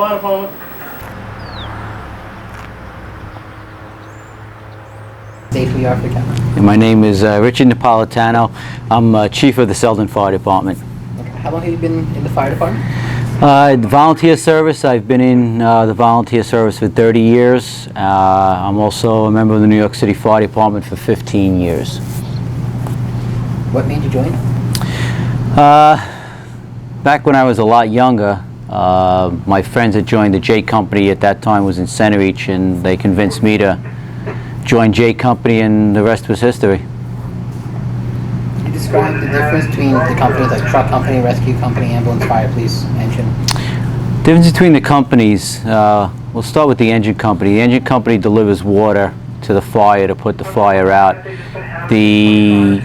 Fire Department. State who you are for the camera. My name is Richard Napolitano. I'm Chief of the Selden Fire Department. Okay. How long have you been in the fire department? The volunteer service, I've been in the volunteer service for 30 years. I'm also a member of the New York City Fire Department for 15 years. What made you join? Back when I was a lot younger, my friends had joined the J Company. At that time was in Center Reach, and they convinced me to join J Company, and the rest was history. Can you describe the difference between the companies like truck company, rescue company, ambulance, fire, police, engine? Difference between the companies, we'll start with the engine company. The engine company delivers water to the fire to put the fire out. The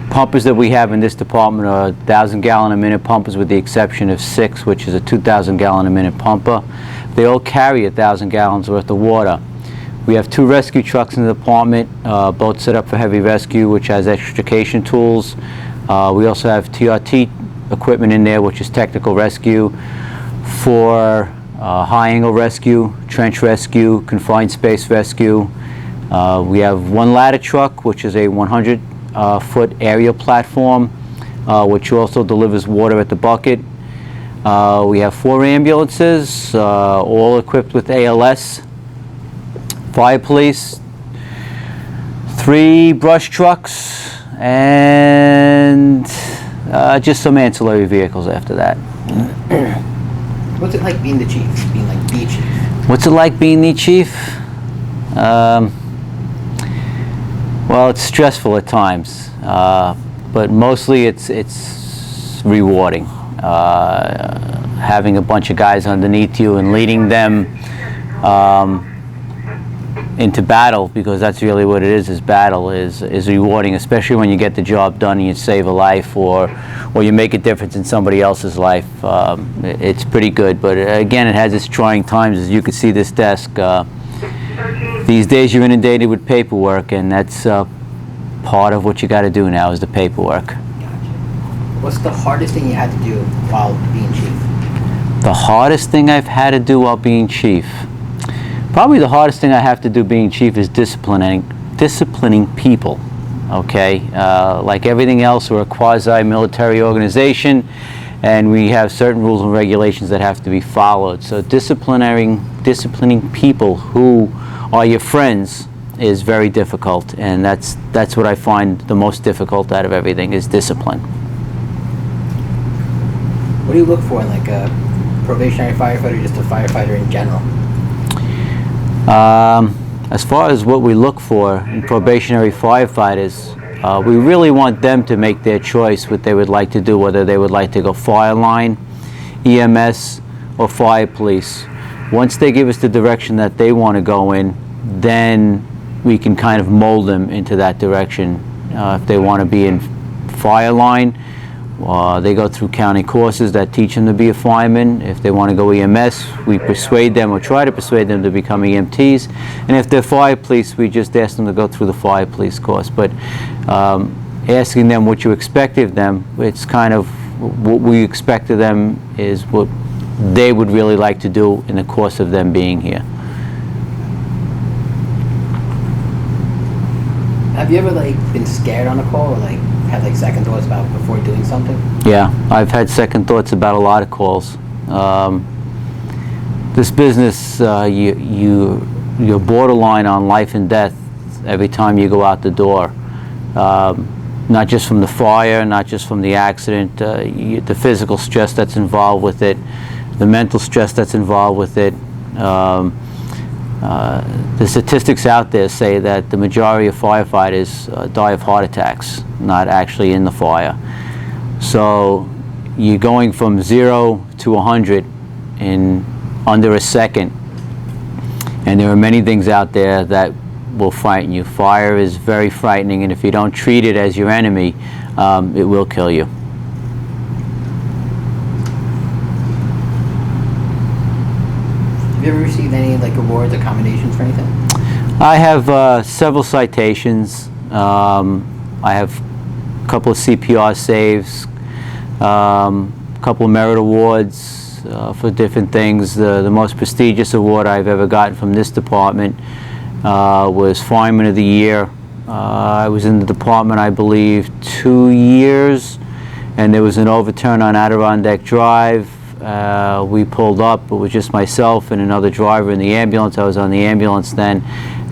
pumpers that we have in this department are 1,000-gallon-a-minute pumpers, with the exception of 6, which is a 2,000-gallon-a-minute pumper. They all carry 1,000 gallons worth of water. We have 2 rescue trucks in the department, both set up for heavy rescue, which has extrication tools. We also have TRT equipment in there, which is technical rescue for high-angle rescue, trench rescue, confined space rescue. We have 1 ladder truck, which is a 100-foot aerial platform, which also delivers water at the bucket. We have 4 ambulances, all equipped with ALS. Fire police, 3 brush trucks, and just some ancillary vehicles after that. What's it like being the chief? Being like the chief? What's it like being the chief? Well, it's stressful at times, but mostly it's rewarding. Having a bunch of guys underneath you and leading them into battle, because that's really what it is battle, is rewarding, especially when you get the job done and you save a life, or you make a difference in somebody else's life. It's pretty good, but again, it has its trying times. As you can see this desk, these days you're inundated with paperwork, and that's part of what you got to do now, is the paperwork. What's the hardest thing you had to do while being chief? The hardest thing I've had to do while being chief? Probably the hardest thing I have to do being chief is disciplining people, okay? Like everything else, we're a quasi-military organization, and we have certain rules and regulations that have to be followed. So disciplining people who are your friends is very difficult, and that's what I find the most difficult out of everything, is discipline. What do you look for in like a probationary firefighter, just a firefighter in general? As far as what we look for in probationary firefighters, we really want them to make their choice what they would like to do, whether they would like to go fire line, EMS, or fire police. Once they give us the direction that they want to go in, then we can kind of mold them into that direction. If they want to be in fire line, they go through county courses that teach them to be a fireman. If they want to go EMS, we persuade them, or try to persuade them, to become EMTs. And if they're fire police, we just ask them to go through the fire police course. But asking them what you expect of them, it's kind of what we expect of them is what they would really like to do in the course of them being here. Have you ever like been scared on a call, or like had like second thoughts about before doing something? Yeah, I've had second thoughts about a lot of calls. This business, you're borderline on life and death every time you go out the door. Not just from the fire, not just from the accident, the physical stress that's involved with it, the mental stress that's involved with it. The statistics out there say that the majority of firefighters die of heart attacks, not actually in the fire. So you're going from 0 to 100 in under a second, and there are many things out there that will frighten you. Fire is very frightening, and if you don't treat it as your enemy, it will kill you. Have you ever received any like awards or commendations for anything? I have several citations. I have a couple of CPR saves, a couple of merit awards, for different things. The most prestigious award I've ever gotten from this department was Fireman of the Year. I was in the department, I believe, 2 years, and there was an overturn on Adirondack Drive. We pulled up. It was just myself and another driver in the ambulance. I was on the ambulance then,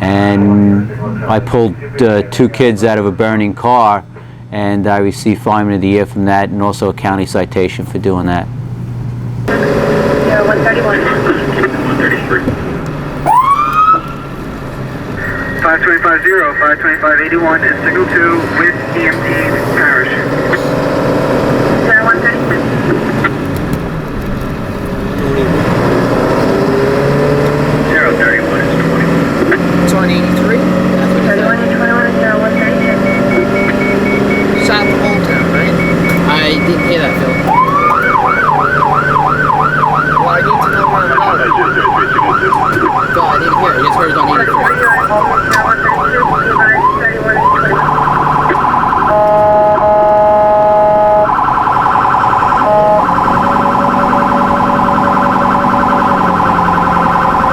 and I pulled 2 kids out of a burning car, and I received Fireman of the Year from that, and also a county citation for doing that. 131. 5250, 52581 is signal 2 with EMT parish. 0136. 031 is 20. It's on 83? That's what it 31 said. and 21 is 0136. South Hometown, right? I didn't hear that, Phil. Well, I need to know where I'm going. Phil, I didn't hear it. I just heard it on 83. 31 and 21.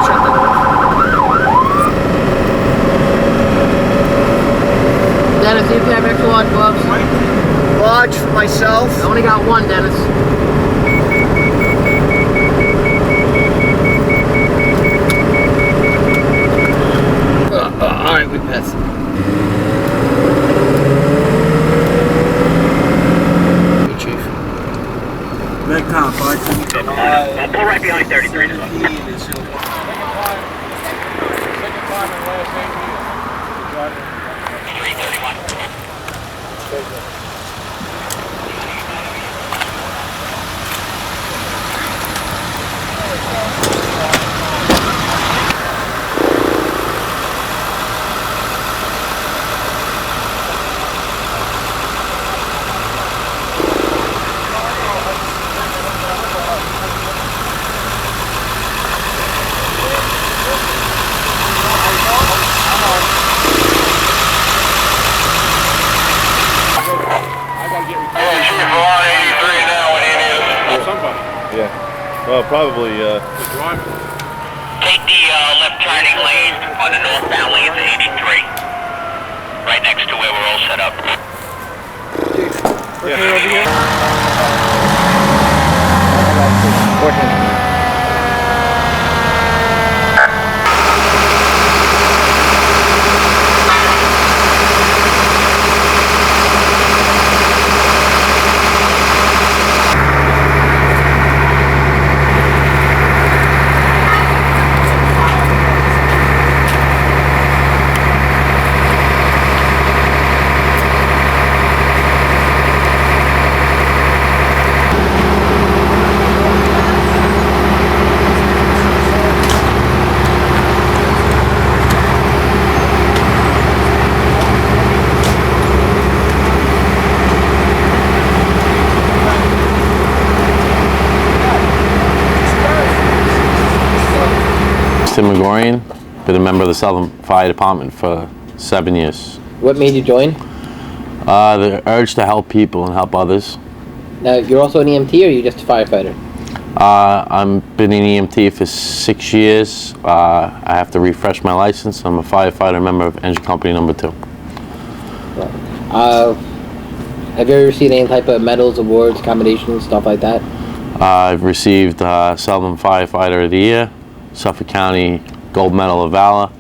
Shut that off. Dennis, do you have extra large gloves? Large for myself. I only got one, Dennis. Alright, we passed. Hey, Chief. Medcom 510. I'll pull right behind 33. Well, probably, Take the left turning lane on the northbound lane to 83. Right next to where we're all set up. Gregorian, been a member of the Selden Fire Department for 7 years. What made you join? The urge to help people and help others. Now, you're also an EMT, or are you just a firefighter? I've been in EMT for 6 years. I have to refresh my license. I'm a firefighter member of Engine Company number 2. Have you ever received any type of medals, awards, accommodations, stuff like that? I've received Selden Firefighter of the Year, Suffolk County Gold Medal of Valor,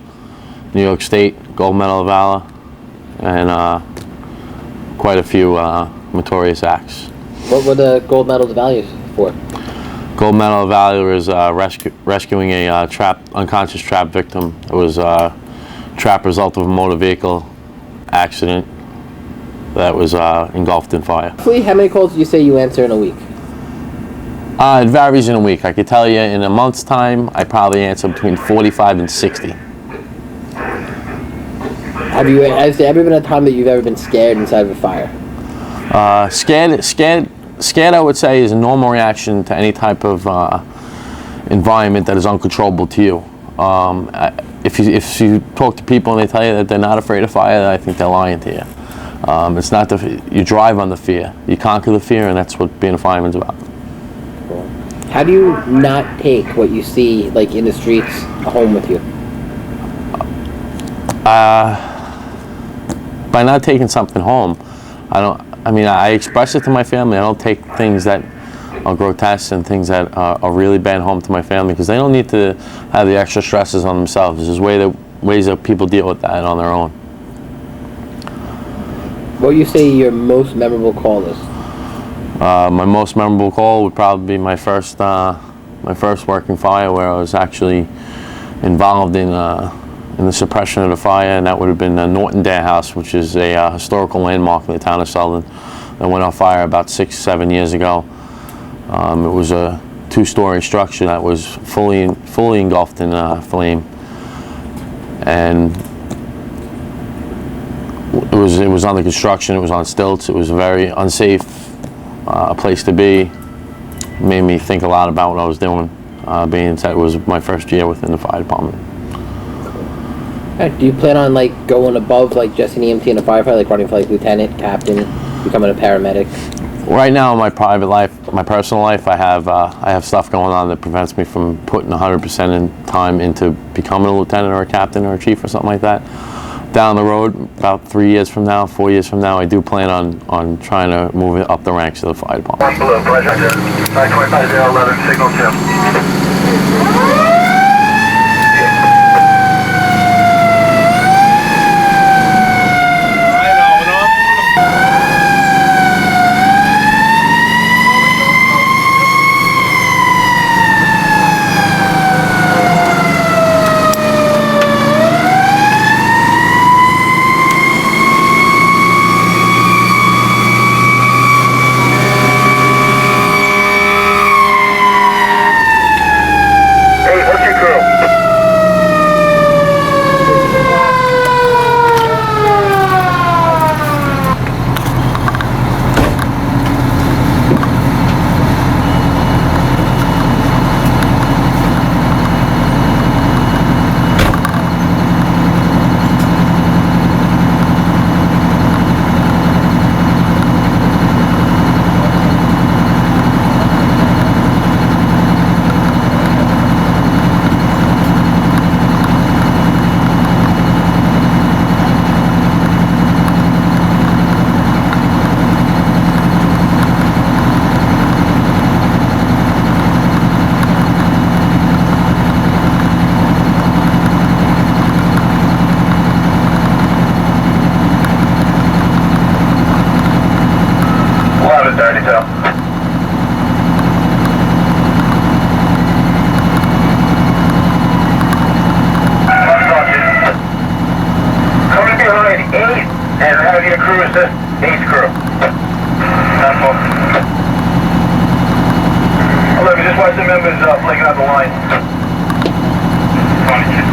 New York State Gold Medal of Valor, and quite a few meritorious acts. What were the gold medals values for? Gold Medal of Valor is rescuing a unconscious trapped victim. It was a trap result of a motor vehicle accident that was engulfed in fire. Roughly, how many calls do you say you answer in a week? It varies in a week. I could tell you in a month's time, I probably answer between 45 and 60. Has there ever been a time that you've ever been scared inside of a fire? Scared, I would say, is a normal reaction to any type of environment that is uncontrollable to you. If you talk to people and they tell you that they're not afraid of fire, then I think they're lying to you. It's not you drive on the fear. You conquer the fear, and that's what being a fireman's about. Cool. How do you not take what you see, like, in the streets home with you? By not taking something home, I express it to my family. I don't take things that are grotesque and things that are really bad home to my family, because they don't need to have the extra stresses on themselves. There's ways that people deal with that on their own. What would you say your most memorable call is? My most memorable call would probably be my first working fire, where I was actually involved in the suppression of the fire, and that would have been the Norton Dare House, which is a historical landmark in the town of Selden that went on fire about 6-7 years ago. It was a 2-story structure that was fully engulfed in flame, and it was under construction. It was on stilts. It was a very unsafe place to be. It made me think a lot about what I was doing, being that it was my first year within the fire department. Right. Do you plan on, like, going above, like, just an EMT and a firefighter, like running for, like, lieutenant, captain, becoming a paramedic? Right now, in my private life, my personal life, I have stuff going on that prevents me from putting 100% in time into becoming a lieutenant or a captain or a chief or something like that. Down the road, about 3 years from now, 4 years from now, I do plan on trying to move it up the ranks of the fire department. Blue, Roger, 925-011, signal 2. And have your crew assist each crew. 10-4. 11, just watch the members flaking out the line. 20.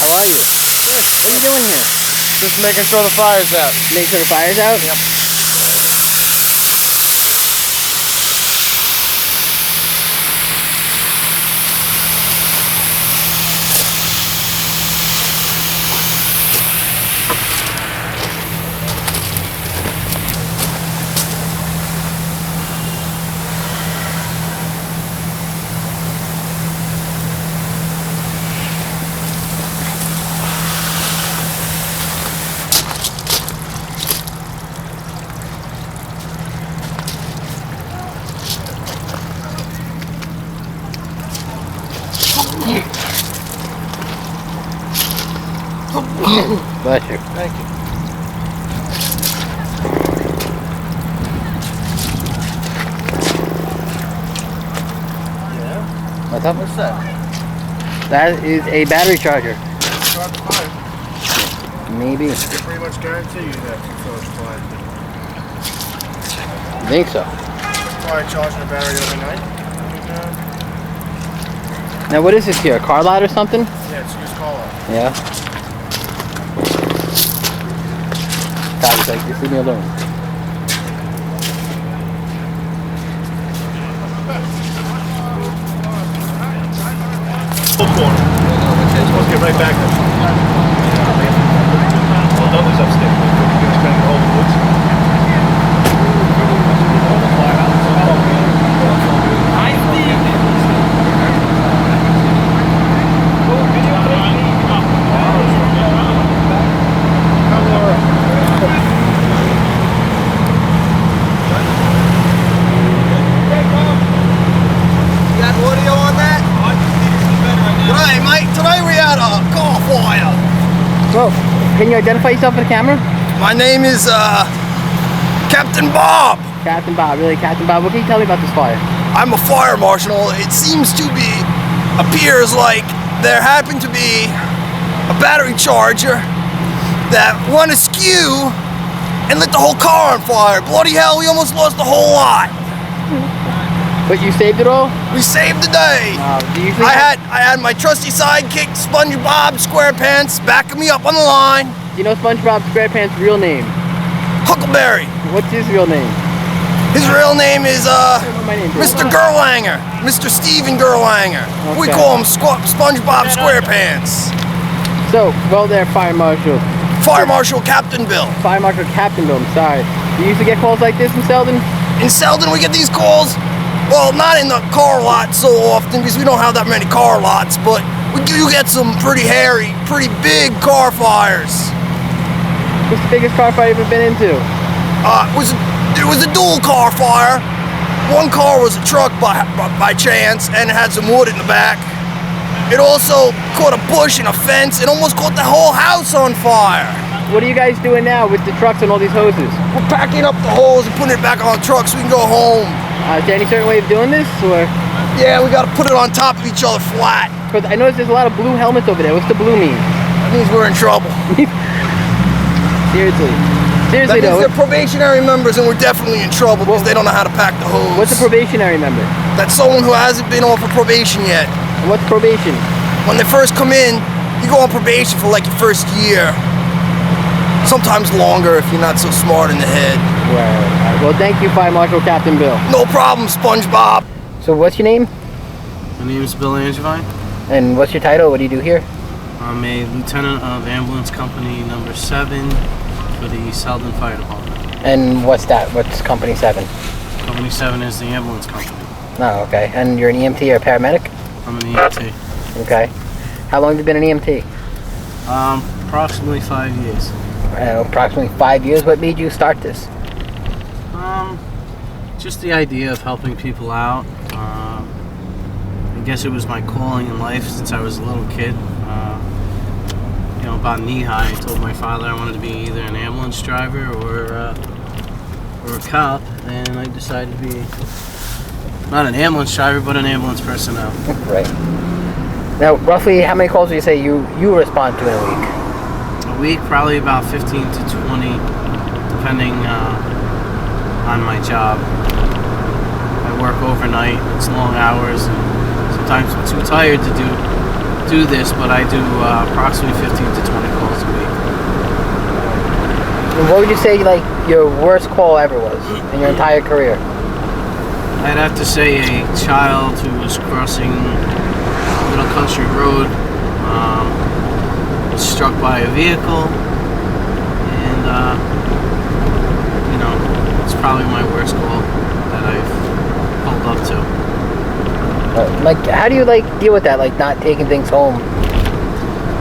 How are you? Good. What are you doing here? Just making sure the fire's out. Make sure the fire's out? Yep. Bless you. Thank you. Yeah? What's up? What's that? That is a battery charger. Start the fire. Maybe. I can pretty much guarantee you that it's charged fire. I think so. Fire charging the battery overnight. Now what is this here? A car lot or something? Yeah, it's used call out. Yeah. God, it's like, just leave me alone. Let's get right back there. Well, Douglas upstairs. We're going to spend the whole woods. Well, can you identify yourself for the camera? My name is Captain Bob. Captain Bob, really, Captain Bob. What can you tell me about this fire? I'm a fire marshal. It seems to appears like there happened to be a battery charger that went askew and lit the whole car on fire. Bloody hell, we almost lost the whole lot. But you saved it all? We saved the day. Do you think I had my trusty sidekick, SpongeBob SquarePants, backing me up on the line. Do you know SpongeBob SquarePants' real name? Huckleberry. What's his real name? His real name is My name, Mr. Gerlanger, Mr. Steven Gerlanger. We Okay. call him SpongeBob SquarePants. So, well there, Fire Marshal. Fire Marshal Captain Bill. Fire Marshal Captain Bill, I'm sorry. You used to get calls like this in Selden? In Selden, we get these calls. Well, not in the car lot so often because we don't have that many car lots, but we do get some pretty hairy, pretty big car fires. What's the biggest car fire you've ever been into? It was a dual car fire. One car was a truck by chance and it had some wood in the back. It also caught a bush and a fence and almost caught the whole house on fire. What are you guys doing now with the trucks and all these hoses? We're packing up the hose and putting it back on the truck so we can go home. Is there any certain way of doing this, or? Yeah, we gotta put it on top of each other flat. Because I noticed there's a lot of blue helmets over there. What's the blue mean? That means we're in trouble. Seriously. That Seriously means though. they're probationary members and we're definitely in trouble because they don't know how to pack the hose. What's a probationary member? That's someone who hasn't been off of probation yet. And what's probation? When they first come in, you go on probation for like your first year. Sometimes longer if you're not so smart in the head. Well, thank you, Fire Marshal Captain Bill. No problem, SpongeBob. So what's your name? My name is Bill Angevine. And what's your title? What do you do here? I'm a lieutenant of ambulance company number 7 for the Selden Fire Department. And what's that? What's company 7? Company 7 is the ambulance company. Oh, okay. And you're an EMT or a paramedic? I'm an EMT. Okay. How long have you been an EMT? Approximately 5 years. Approximately 5 years. What made you start this? Just the idea of helping people out. I guess it was my calling in life since I was a little kid. You know, about knee high, I told my father I wanted to be either an ambulance driver or a cop, and I decided to be not an ambulance driver, but an ambulance personnel. Right. Now, roughly, how many calls do you say you respond to in a week? A week, probably about 15 to 20, depending on my job. I work overnight, it's long hours, and sometimes I'm too tired to do this, but I do approximately 15 to 20 calls a week. And what would you say, like, your worst call ever was in your entire career? I'd have to say a child who was crossing a little country road, was struck by a vehicle, and you know, it's probably my worst call that I've pulled up to. Like, how do you, like, deal with that, like, not taking things home?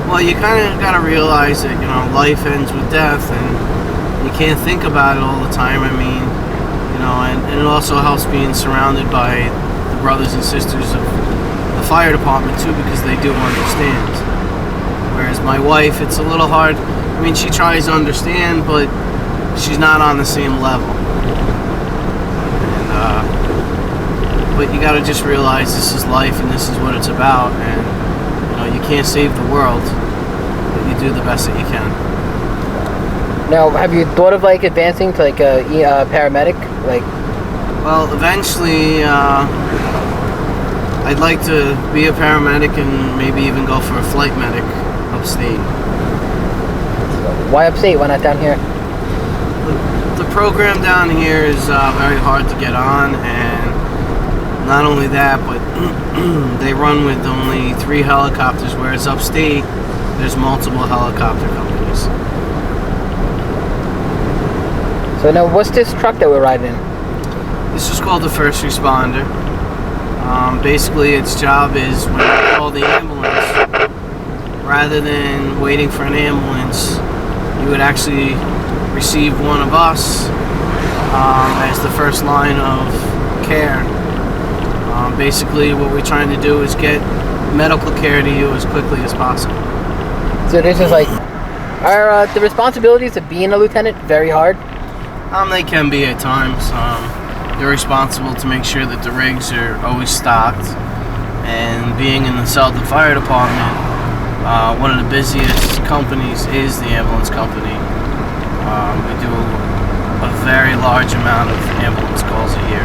Well, you kind of got to realize that, you know, life ends with death, and you can't think about it all the time. I mean, you know, and it also helps being surrounded by the brothers and sisters of the the fire department too, because they do understand. Whereas my wife, it's a little hard. I mean, she tries to understand, but she's not on the same level. And, but you gotta just realize this is life and this is what it's about, and you know, you can't save the world, but you do the best that you can. Now, have you thought of like advancing to like a paramedic? Like, well, eventually, I'd like to be a paramedic and maybe even go for a flight medic upstate. why upstate? Why not down here? The program down here is very hard to get on, and not only that, but they run with only 3 helicopters, whereas upstate, there's multiple helicopter companies. So now, what's this truck that we're riding in? This is called the first responder. Basically, its job is when you call the ambulance, rather than waiting for an ambulance, you would actually receive one of us as the first line of care. Basically, what we're trying to do is get medical care to you as quickly as possible. So this is like, are the responsibilities of being a lieutenant very hard? They can be at times. You're responsible to make sure that the rigs are always stocked. And being in the Selden Fire Department, one of the busiest companies is the ambulance company. We do a very large amount of ambulance calls a year.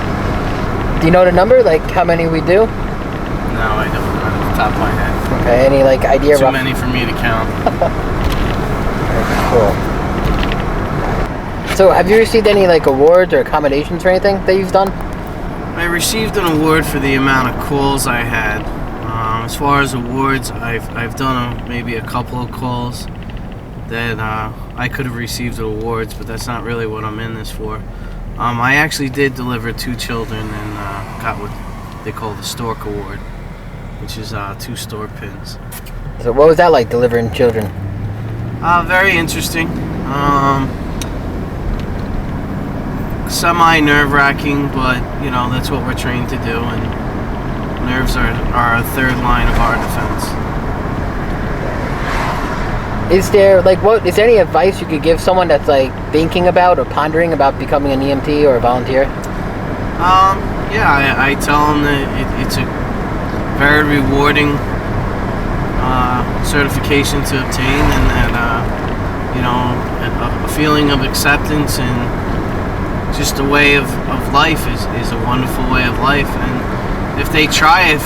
Do you know the number? Like how many we do? No, I don't know off the top of my head. Okay, any like idea? Too many for me to count. Cool. So have you received any like awards or accommodations or anything that you've done? I received an award for the amount of calls I had. As far as awards, I've done maybe a couple of calls that I could have received awards, but that's not really what I'm in this for. I actually did deliver 2 children and got what they call the Stork Award, which is 2 stork pins. So what was that like, delivering children? Very interesting. Semi nerve-wracking, but you know, that's what we're trained to do, and nerves are our third line of our defense. Is there any advice you could give someone that's like thinking about or pondering about becoming an EMT or a volunteer? Yeah, I tell them that it's a very rewarding certification to obtain, and that you know, a feeling of acceptance and just a way of life is a wonderful way of life. And if they try it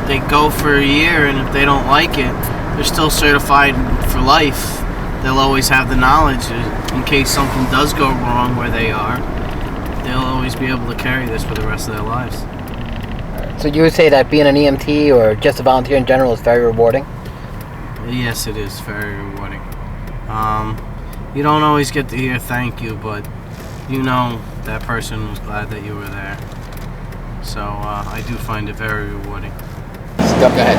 they go for a year, and if they don't like it, they're still certified for life. They'll always have the knowledge in case something does go wrong where they are. They'll always be able to carry this for the rest of their lives. So you would say that being an EMT or just a volunteer in general is very rewarding? Yes, it is very rewarding. You don't always get to hear thank you, but you know that person was glad that you were there. So I do find it very rewarding. Go ahead.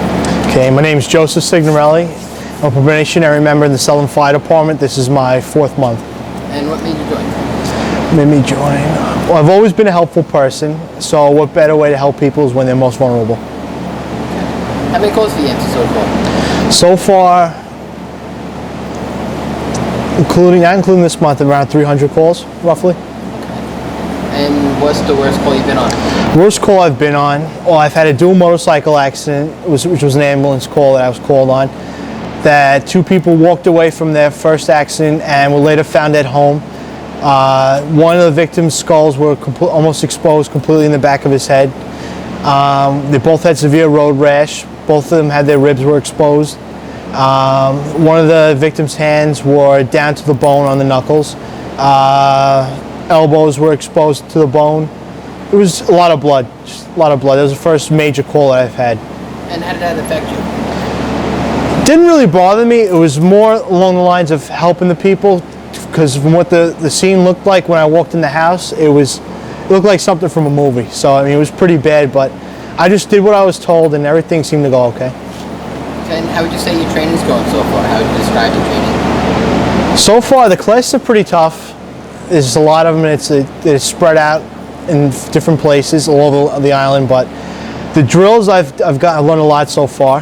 Okay, my name is Joseph Signorelli. I'm a probationary member in the Selden Fire Department. This is my 4th month. And what made you join? Made me join. Well, I've always been a helpful person, so what better way to help people is when they're most vulnerable. How many calls have you answered so far? So far, not including this month, around 300 calls, roughly. And what's the worst call you've been on? Worst call I've been on, I've had a dual motorcycle accident, which was an ambulance call that I was called on, that 2 people walked away from their first accident and were later found at home. One of the victim's skulls were almost exposed completely in the back of his head. They both had severe road rash. Both of them had their ribs were exposed. One of the victim's hands were down to the bone on the knuckles. Elbows were exposed to the bone. It was a lot of blood, just a lot of blood. That was the first major call that I've had. And how did that affect you? Didn't really bother me. It was more along the lines of helping the people, because from what the scene looked like when I walked in the house, it looked like something from a movie. So I mean, it was pretty bad, but I just did what I was told, and everything seemed to go okay. And how would you say your training's going so far? How would you describe the training? So far, the classes are pretty tough. There's a lot of them, and it's spread out in different places all over the island, but The drills I've learned a lot so far.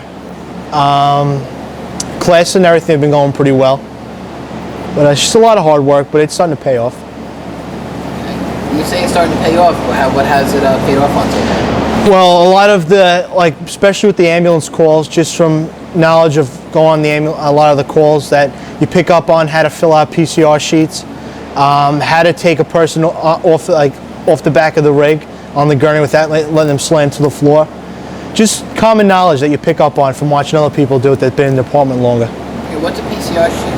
Classes and everything have been going pretty well. But it's just a lot of hard work, but it's starting to pay off. When you say it's starting to pay off, what has it paid off on so far? Well, a lot of the, like, especially with the ambulance calls, just from knowledge of going on a lot of the calls that you pick up on, how to fill out PCR sheets, how to take a person off the back of the rig on the gurney without letting them slam to the floor. Just common knowledge that you pick up on from watching other people do it that've been in the department longer. Okay, what's a PCR sheet?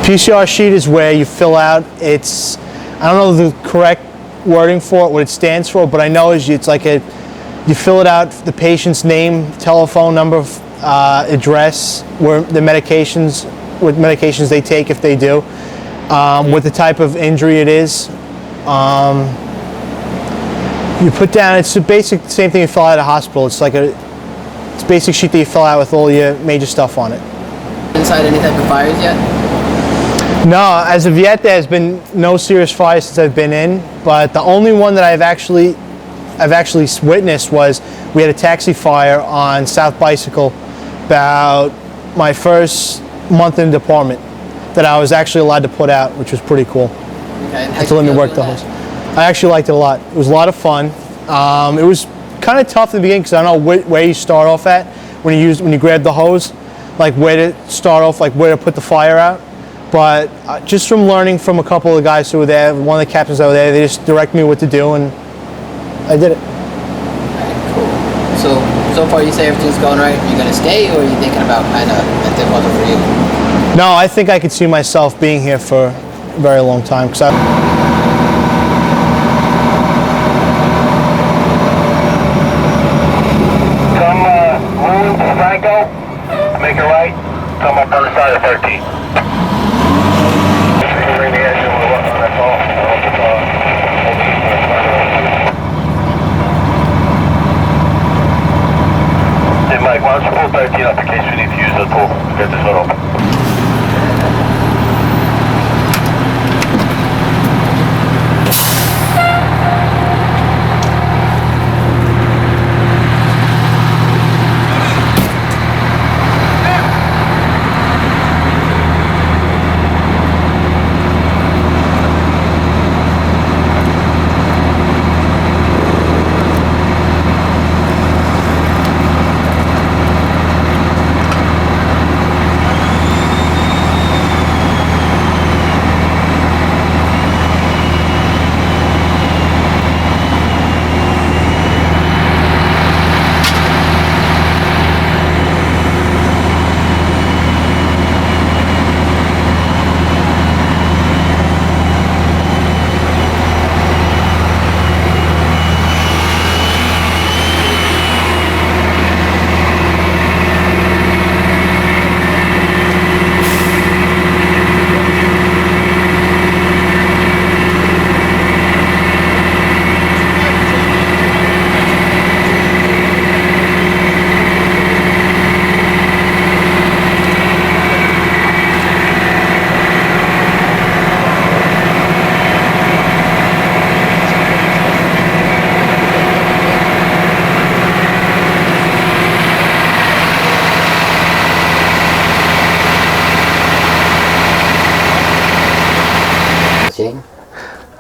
PCR sheet is where you fill out, I don't know the correct wording for it, what it stands for, but I know it's like you fill it out, the patient's name, telephone number, address, where the medications, what medications they take if they do, what the type of injury it is. You put down, it's the basic same thing you fill out at a hospital. It's like it's a basic sheet that you fill out with all your major stuff on it. Inside any type of fires yet? No, as of yet there's been no serious fires since I've been in, but the only one that I've actually witnessed was we had a taxi fire on South Bicycle about my first month in the department that I was actually allowed to put out, which was pretty cool. Okay. Had to let me work the hose. I actually liked it a lot. It was a lot of fun. It was kind of tough in the beginning because I don't know where you start off at when you grab the hose, like where to start off, like where to put the fire out. But just from learning from a couple of the guys who were there, one of the captains over there, they just directed me what to do, and I did it. Alright, cool. So far you say everything's going right. You're gonna stay, or are you thinking about kind of if it wasn't for you? No, I think I could see myself being here for a very long time because Make it right, come up on the side of 13. Hey Mike, why don't you pull 13 up in case we need to use the tool to get this one open.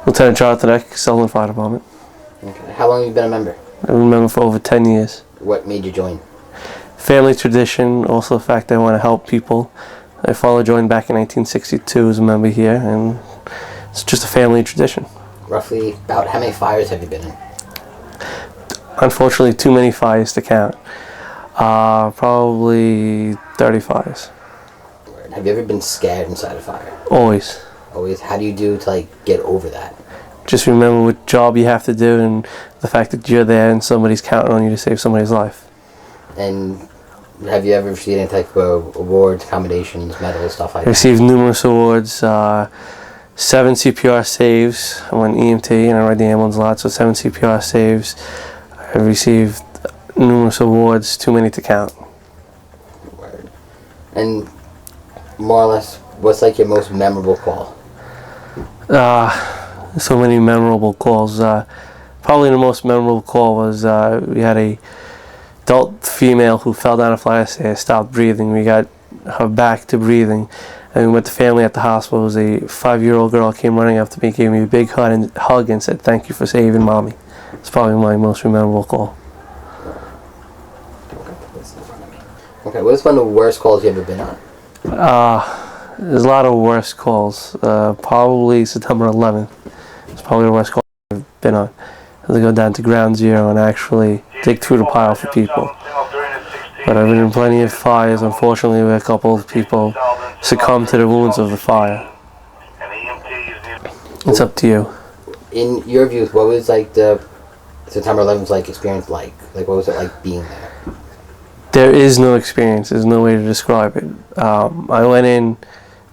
Lieutenant Jonathan Eck, Selden Fire Department. Okay. How long have you been a member? I've been a member for over 10 years. What made you join? Family tradition, also the fact that I want to help people. My father joined back in 1962 as a member here, and it's just a family tradition. Roughly about how many fires have you been in? Unfortunately, too many fires to count. Probably 30 fires. Have you ever been scared inside a fire? Always. Always. How do you do to get over that? Just remember what job you have to do and the fact that you're there and somebody's counting on you to save somebody's life. And have you ever received any type of awards, commendations, medals, stuff like that? I received numerous awards, 7 CPR saves. I'm an EMT and I ride the ambulance a lot, so 7 CPR saves. I received numerous awards, too many to count. Word. And more or less, what's your most memorable call? So many memorable calls. Probably the most memorable call was we had a adult female who fell down a flight of stairs, stopped breathing. We got her back to breathing, and we met the family at the hospital. It was a 5-year-old girl came running up to me, gave me a big hug and said, "Thank you for saving mommy." It's probably my most memorable call. Okay, what is one of the worst calls you ever been on? There's a lot of worse calls. Probably September 11th. It's probably the worst call I've been on. I had to go down to ground zero and actually dig through the pile for people. But I've been in plenty of fires, unfortunately, where a couple of people succumbed to the wounds of the fire. It's up to you. In your views, what was like the September 11th experience like? Like, what was it like being there? There is no experience. There's no way to describe it. I went in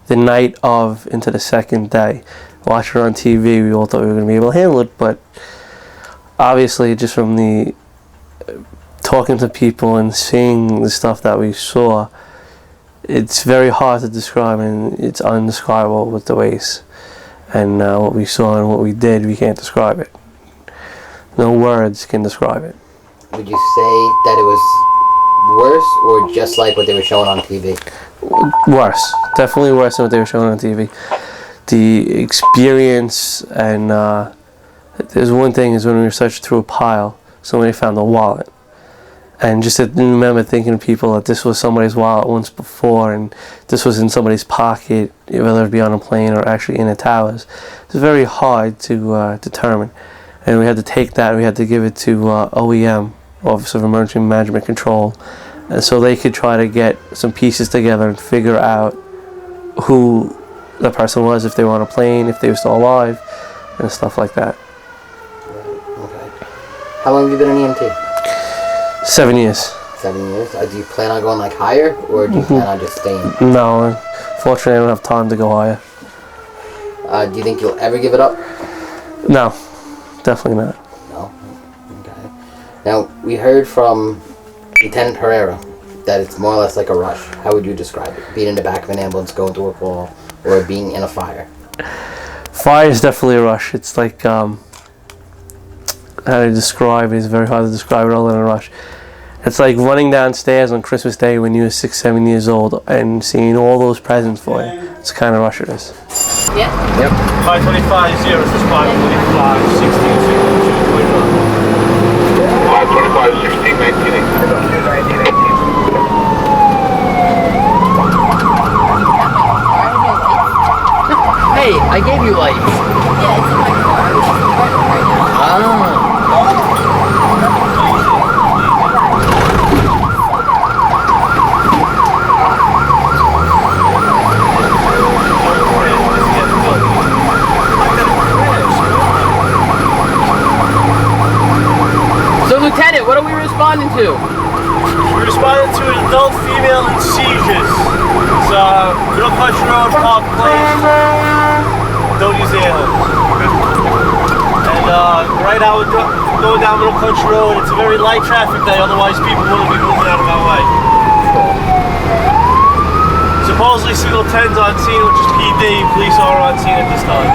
the night of into the second day. Watched it on TV. We all thought we were going to be able to handle it, but obviously, just from the talking to people and seeing the stuff that we saw, it's very hard to describe, and it's undescribable with the waste. And what we saw and what we did, we can't describe it. No words can describe it. Would you say that it was worse or just like what they were showing on TV? Worse. Definitely worse than what they were showing on TV. The experience, and there's one thing is when we were searching through a pile, somebody found a wallet. And just to remember thinking to people that this was somebody's wallet once before, and this was in somebody's pocket, whether it be on a plane or actually in the towers. It's very hard to determine. And we had to take that, we had to give it to OEM, Office of Emergency Management Control, and so they could try to get some pieces together and figure out who the person was, if they were on a plane, if they were still alive, and stuff like that. Okay. How long have you been an EMT? 7 years. 7 years? Do you plan on going higher, or do you plan on just staying? No, fortunately I don't have time to go higher. Do you think you'll ever give it up? No, definitely not. No? Okay. Now, we heard from Lieutenant Herrera that it's more or less like a rush. How would you describe it? Being in the back of an ambulance going to a call, or being in a fire? Fire is definitely a rush. It's like, how to describe it is very hard to describe it other than a rush. It's like running downstairs on Christmas Day when you were 6, 7 years old and seeing all those presents for you. It's the kind of rush it is. Yeah. Yep. 525, 0, 525, 16, 525, 16, 19, 18. Hey, I gave you life. Yeah, it's in my car. Ah. So, Lieutenant, what are we responding to? We responded to an adult female in seizures. It's Middle Country Road, Park Place. Don't use the air And right now we're going down Middle Country Road. It's a very light traffic day, otherwise people wouldn't be moving out of our way. Supposedly single 10's on scene, which is PD. Police are on scene at this time.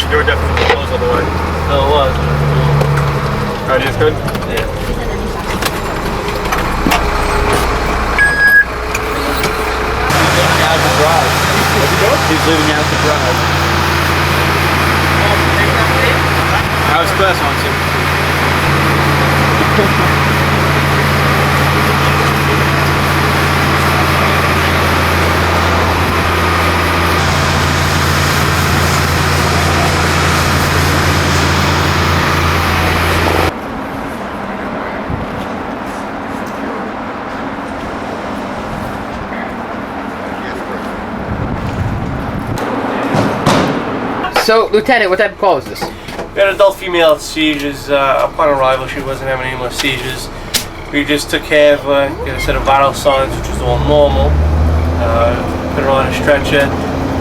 They were definitely closed on the way. No, it was. Alright, it's good? Yeah. Out to drive. He's leaving out to drive. I was class on too. So, Lieutenant, what type of call is this? We had an adult female seizures. Upon arrival, she wasn't having any more seizures. We just took care of her, got a set of vital signs, which was all normal. Put her on a stretcher.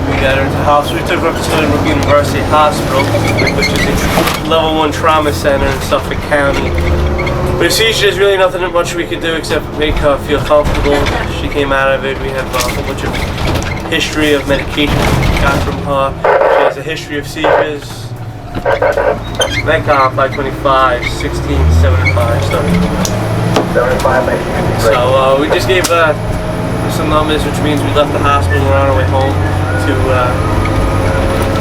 We got her into the hospital. We took her up to Selden University Hospital, which is a level 1 trauma center in Suffolk County. But a seizure, there's really nothing much we could do except make her feel comfortable. She came out of it. We have a whole bunch of history of medication we got from her. She has a history of seizures. Metcalf 525, 1675. So we just gave some numbers, which means we left the hospital and we're on our way home to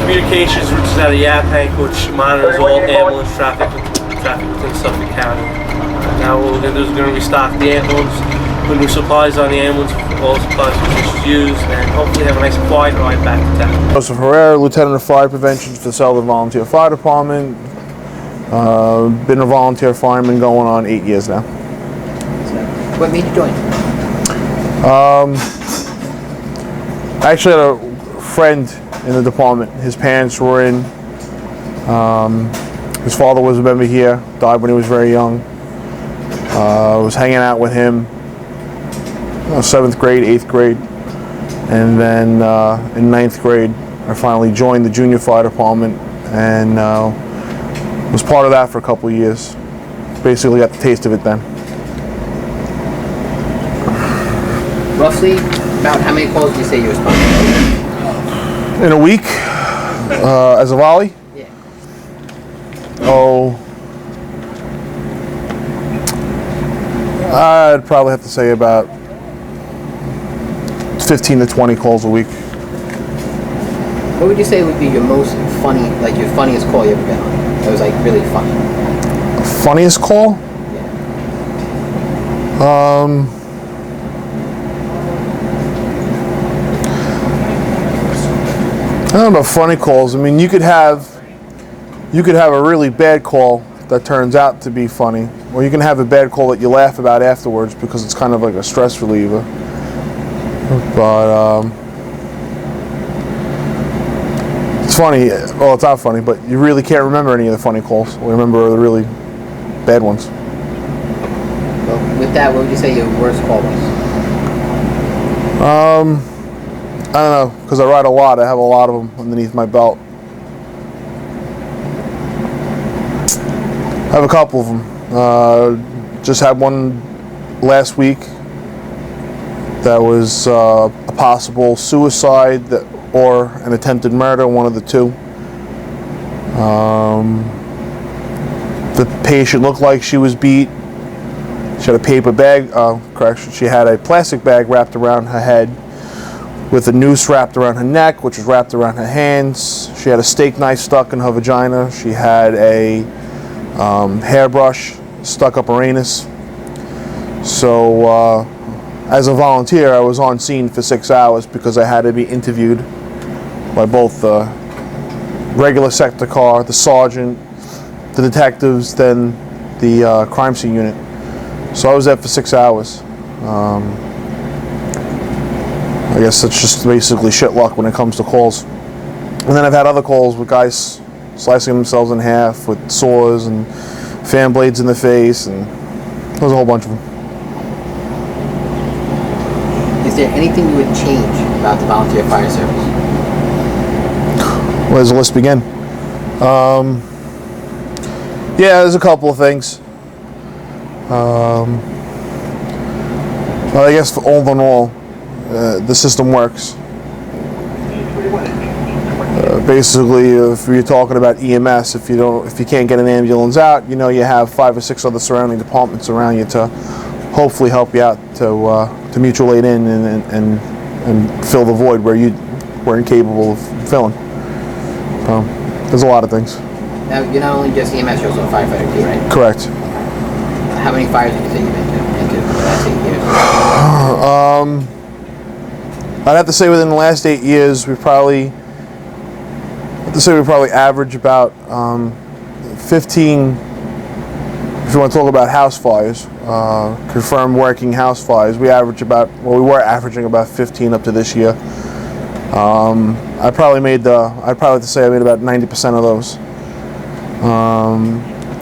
communications, which is out of Yaphank, which monitors all ambulance traffic within Suffolk County. Now what we're going to do is we're going to restock the ambulance, put new supplies on the ambulance, all the supplies which is used, and hopefully have a nice quiet ride back to town. Joseph Herrera, Lieutenant of Fire Prevention for the Selden Volunteer Fire Department. Been a volunteer fireman going on 8 years now. What made you join? I actually had a friend in the department. His parents were in. His father was a member here, died when he was very young. I was hanging out with him 7th grade, 8th grade, and then in 9th grade I finally joined the junior fire department and was part of that for a couple of years. Basically got the taste of it then. Roughly, about how many calls do you say you responded to? In a week, as a volley? Yeah. Oh, I'd probably have to say about 15 to 20 calls a week. What would you say would be your most funny, like your funniest call you ever been on? That was like really funny. Funniest call? Yeah. I don't know about funny calls. I mean, you could have a really bad call that turns out to be funny, or you can have a bad call that you laugh about afterwards because it's kind of like a stress reliever. But it's funny. Well, it's not funny, but you really can't remember any of the funny calls. We remember the really bad ones. Well, with that, what would you say your worst call was? I don't know, because I ride a lot. I have a lot of them underneath my belt. I have a couple of them. Just had one last week that was a possible suicide or an attempted murder, one of the two. The patient looked like she was beat. She had a paper bag, correction, she had a plastic bag wrapped around her head with a noose wrapped around her neck, which was wrapped around her hands. She had a steak knife stuck in her vagina. She had a hairbrush stuck up her anus. So as a volunteer, I was on scene for 6 hours because I had to be interviewed by both the regular sector car, the sergeant, the detectives, then the crime scene unit. So I was there for 6 hours. I guess it's just basically shit luck when it comes to calls. And then I've had other calls with guys slicing themselves in half with saws and fan blades in the face, and there's a whole bunch of them. Is there anything you would change about the volunteer fire service? Where does the list begin? Yeah, there's a couple of things. Well, I guess all in all, the system works. Basically, if you're talking about EMS, if you can't get an ambulance out, you know you have 5 or 6 other surrounding departments around you to hopefully help you out to mutual aid in and fill the void where you were incapable of filling. There's a lot of things. Now, you're not only just EMS, you're also a firefighter too, right? Correct. How many fires did you say you've been into the last 8 years? I'd have to say within the last 8 years, we probably average about 15, if you want to talk about house fires, confirmed working house fires, we were averaging about 15 up to this year. I'd probably have to say I made about 90% of those.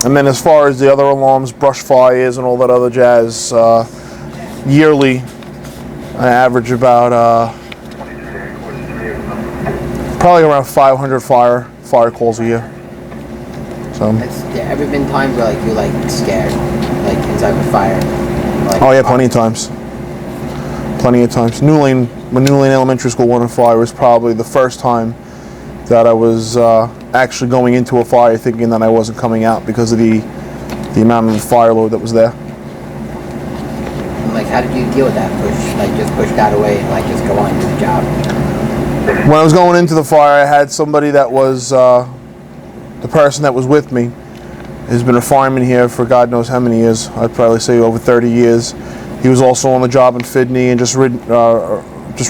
And then as far as the other alarms, brush fires and all that other jazz, yearly I average about Probably around 500 fire calls a year. So. Has there ever been times where like you're like scared, like inside the fire? Like, Oh yeah, plenty of times. Plenty of times. When New Lane Elementary School went on fire was probably the first time that I was actually going into a fire thinking that I wasn't coming out because of the amount of fire load that was there. Like, how did you deal with that? Just push that away and like just go on to the job? When I was going into the fire, I had somebody that was the person that was with me has been a fireman here for God knows how many years. I'd probably say over 30 years. He was also on the job in Fidney and just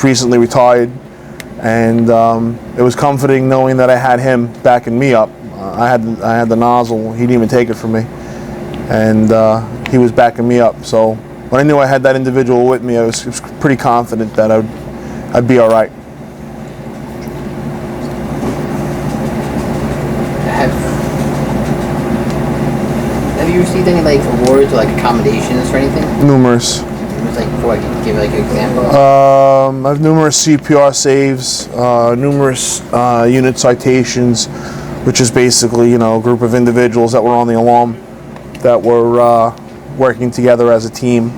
recently retired. And it was comforting knowing that I had him backing me up. I had the nozzle. He didn't even take it from me, and he was backing me up. So when I knew I had that individual with me, I was pretty confident that I'd be all right. Have you received any like awards or like accommodations for anything? Numerous. Like, for give like an example. I have numerous CPR saves, numerous unit citations, which is basically, a group of individuals that were on the alarm that were working together as a team.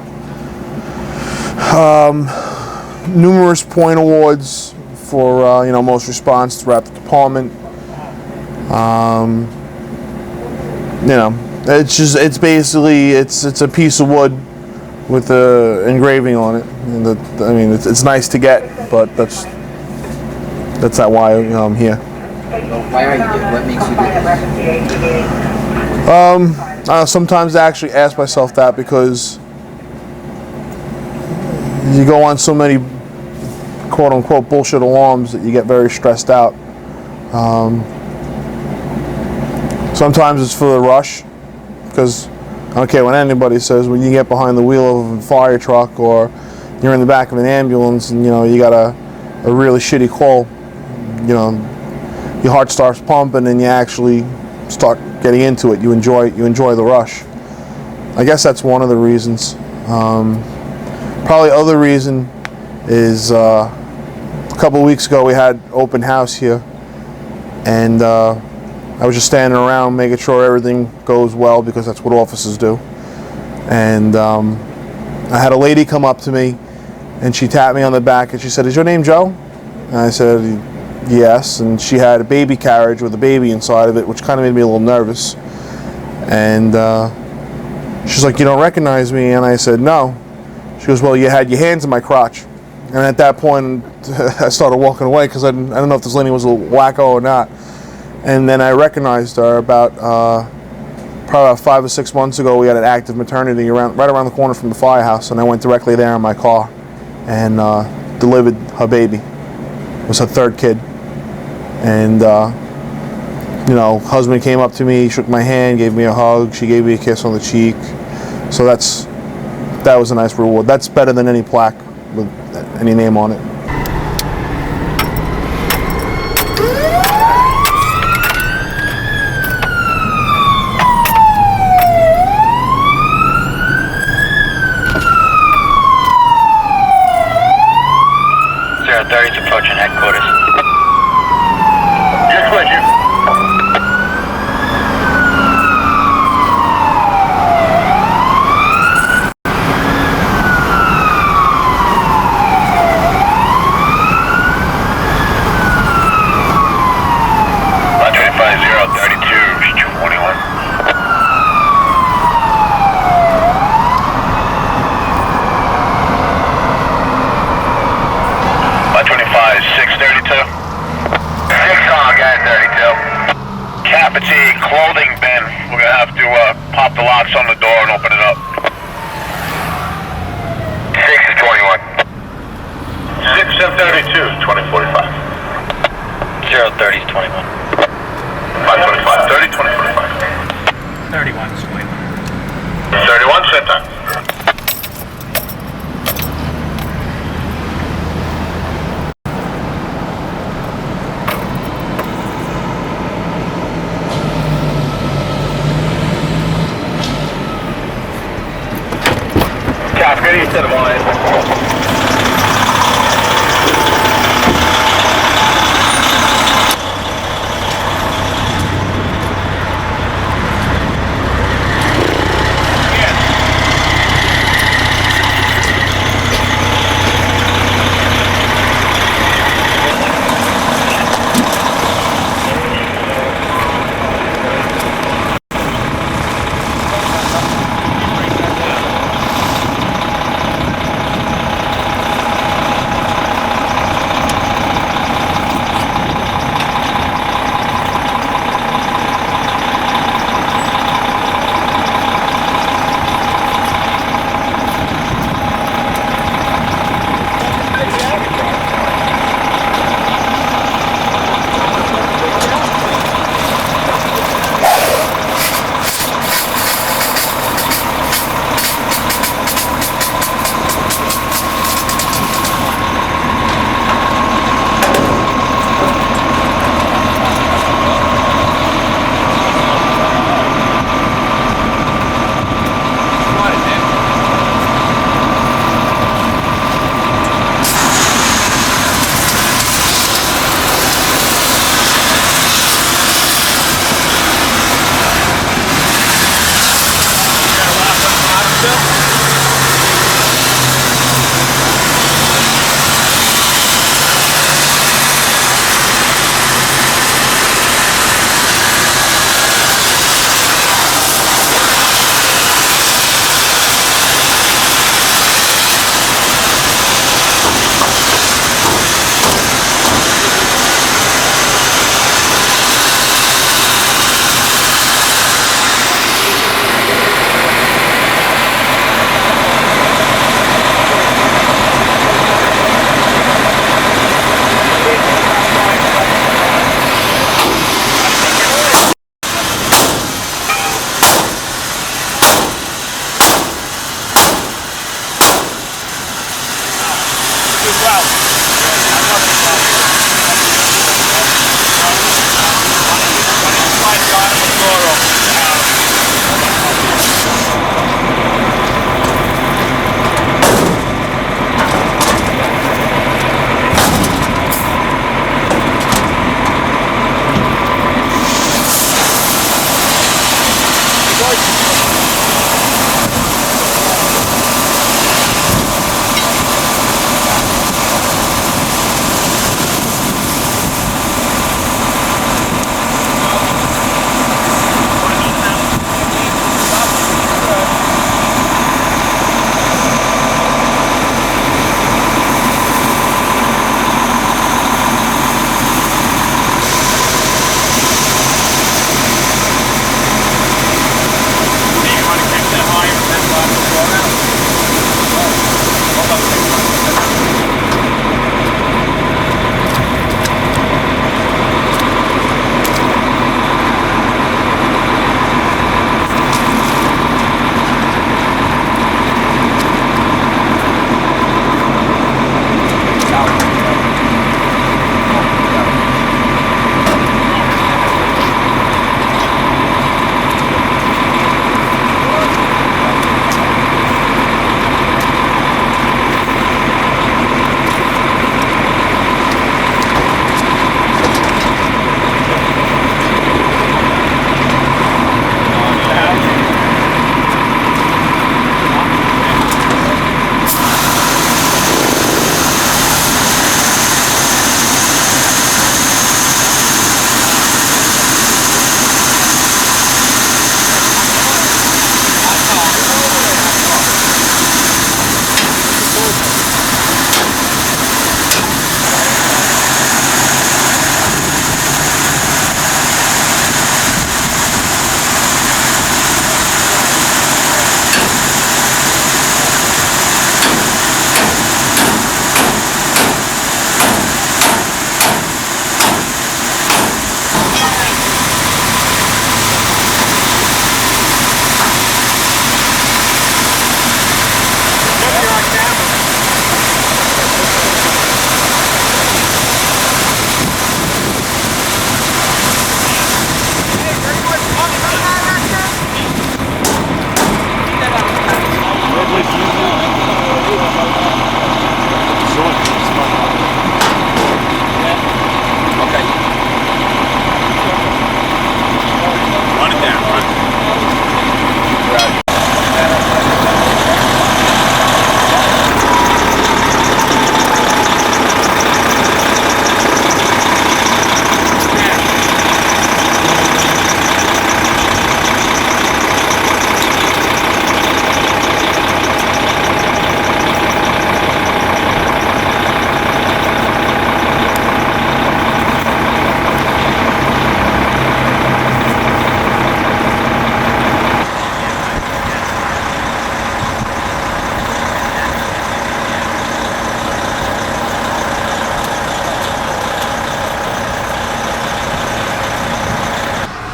Numerous point awards for, most response throughout the department. It's basically a piece of wood with the engraving on it. And it's nice to get, but that's not why I'm here. Why are you here? What makes you do this? Sometimes I actually ask myself that because you go on so many quote-unquote bullshit alarms that you get very stressed out. Sometimes it's for the rush, because I don't care what anybody says, when you get behind the wheel of a fire truck or you're in the back of an ambulance and you got a really shitty call, your heart starts pumping and you actually start getting into it. You enjoy the rush. I guess that's one of the reasons. Probably other reason is a couple of weeks ago we had open house here, and I was just standing around making sure everything goes well, because that's what officers do. And I had a lady come up to me and she tapped me on the back and she said, "Is your name Joe?" And I said, "Yes." And she had a baby carriage with a baby inside of it, which kind of made me a little nervous. And she's like, "You don't recognize me?" And I said, "No." She goes, "Well, you had your hands in my crotch." And at that point, I started walking away because I don't know if this lady was a wacko or not. And then I recognized her about probably about 5 or 6 months ago. We had an active maternity right around the corner from the firehouse, and I went directly there in my car and delivered her baby. It was her third kid. And husband came up to me, shook my hand, gave me a hug. She gave me a kiss on the cheek. So that was a nice reward. That's better than any plaque with any name on it. Approaching headquarters. Yes, Roger. Clothing bin. We're gonna have to pop the locks on the door and open it up. 6 is 21. 6 and 32, 2045. 030 is 21. 525, 30, 2045. 31 is 21. 31, same time. Ready to set them on it.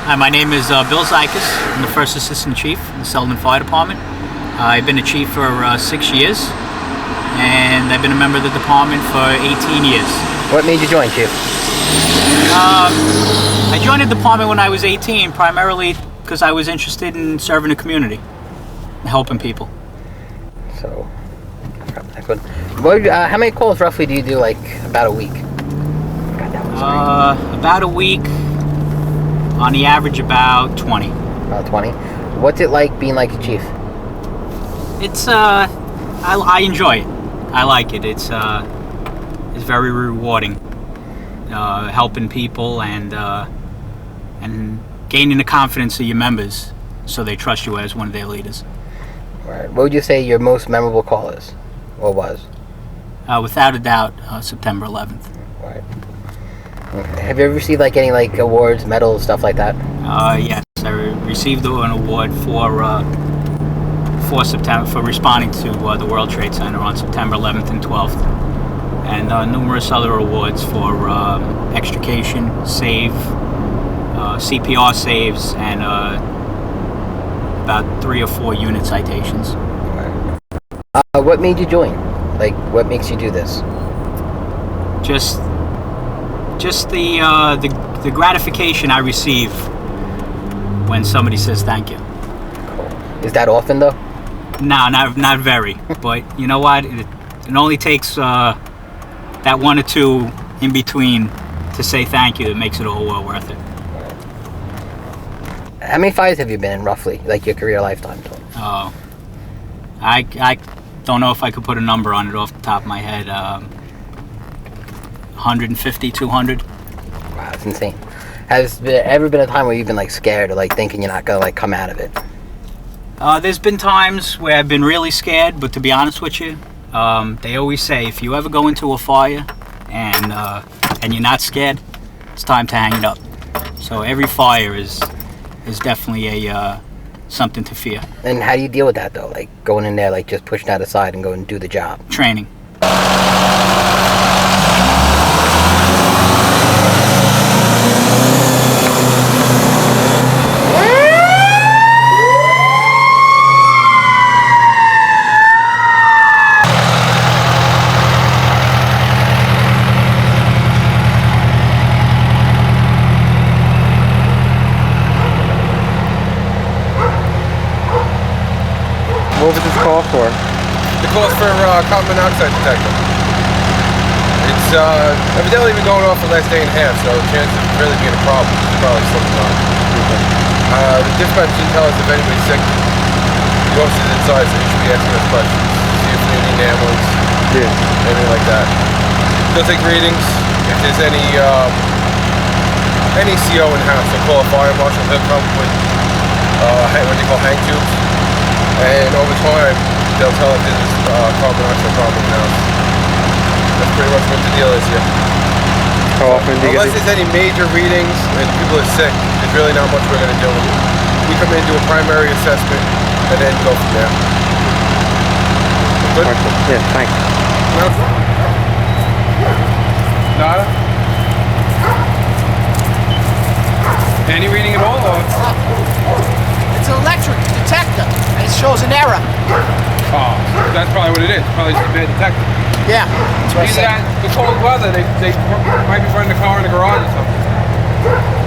Hi, my name is Bill Zykas. I'm the First Assistant Chief in the Selden Fire Department. I've been a chief for 6 years, and I've been a member of the department for 18 years. What made you join, Chief? I joined the department when I was 18, primarily because I was interested in serving the community, helping people. So, next one. How many calls roughly do you do, like, about a week? About a week, on the average about 20. About 20. What's it like being like a chief? It's I enjoy it. I like it. It's very rewarding, helping people and gaining the confidence of your members, so they trust you as one of their leaders. Right. What would you say your most memorable call is, or was? Without a doubt, September 11th. Right. Okay. Have you ever received like any like awards, medals, stuff like that? Yes, I received an award for responding to the World Trade Center on September 11th and 12th, and numerous other awards for extrication, save, CPR saves, and about 3 or 4 unit citations. Right. What made you join? Like, what makes you do this? Just the gratification I receive when somebody says thank you. Cool. Is that often though? No, not very. But you know what? It only takes that 1 or 2 in between to say thank you that makes it all well worth it. How many fires have you been in roughly, like your career lifetime? Oh, I don't know if I could put a number on it off the top of my head. 150, 200. Wow, that's insane. Has there ever been a time where you've been like scared or like thinking you're not gonna like come out of it? There's been times where I've been really scared, but to be honest with you, they always say if you ever go into a fire and you're not scared, it's time to hang it up. So every fire is definitely a something to fear. And how do you deal with that though? Like going in there, like just pushing that aside and go and do the job? Training. What was this call for? The call's for carbon monoxide detector. It's evidently been going on for the last day and a half, so the chance of really being a problem is probably something wrong. The dispatch didn't tell us if anybody's sick. The officers inside, so you should be asking us questions. See if we need an ambulance, anything like that. They'll take readings. If there's any CO in house, they'll call a fire marshal. He'll come with what they call hang tubes. And over time, they'll tell if there's carbon monoxide problem in the house. That's pretty much what the deal is here. How often do you Unless there's any major readings and people are sick, there's really not much we're going to do with it. We come in, do a primary assessment, and then go from there. Good? Yeah, thanks. Nada? Any reading at all? Or? It's an electric detector, and it shows an error. Oh, that's probably what it is. Probably just a bad detector. Yeah, that's what I Either said. that, the cold weather, they might be running the car in the garage or something.